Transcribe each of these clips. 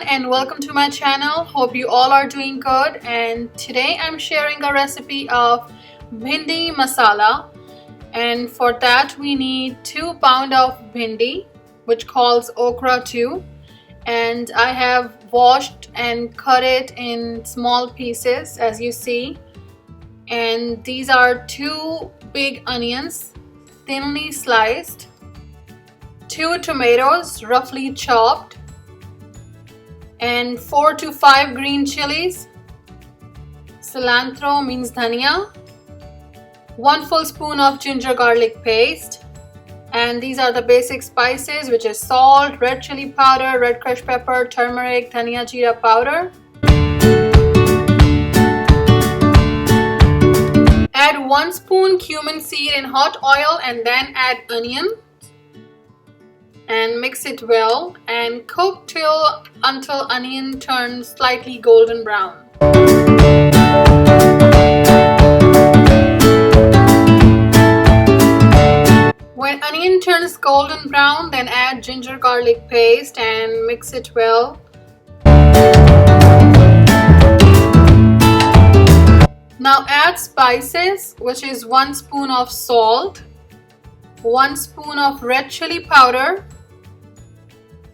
everyone and welcome to my channel. Hope you all are doing good, and today I'm sharing a recipe of Bhindi Masala, and for that we need 2 pounds of bhindi, which calls okra too, and I have washed and cut it in small pieces as you see. And these are 2 big onions thinly sliced, 2 tomatoes roughly chopped, and 4 to 5 green chilies. Cilantro means dhania. 1 full spoon of ginger garlic paste. And these are the basic spices, which is salt, red chili powder, red crushed pepper, turmeric, dhania jeera powder. Add 1 spoon cumin seed in hot oil and then add onion. And mix it well and cook until onion turns slightly golden brown. When onion turns golden brown, then add ginger garlic paste and mix it well. Now add spices, which is 1 spoon of salt, 1 spoon of red chili powder,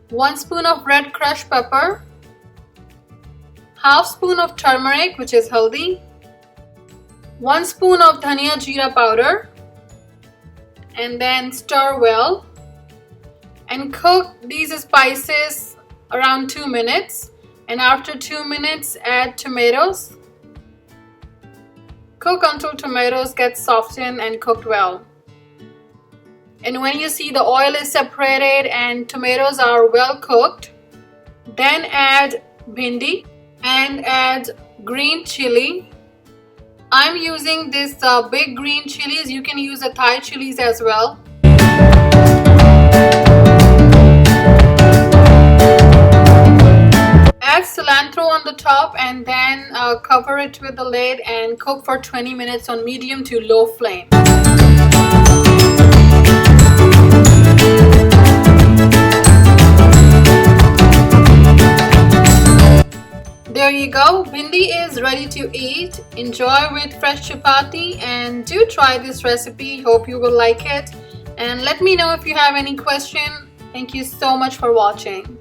1 spoon of red crushed pepper, half spoon of turmeric, which is haldi, 1 spoon of dhania jeera powder, and then stir well and cook these spices around 2 minutes. And after 2 minutes add tomatoes. Cook until tomatoes get softened and cooked well. And when you see the oil is separated and tomatoes are well cooked, then add bhindi and add green chili. I'm using this big green chilies. You can use the Thai chilies as well. Add cilantro on the top and then cover it with the lid and cook for 20 minutes on medium to low flame. There you go, bhindi is ready to eat. Enjoy with fresh chapati and do try this recipe. Hope you will like it and let me know if you have any question. Thank you so much for watching.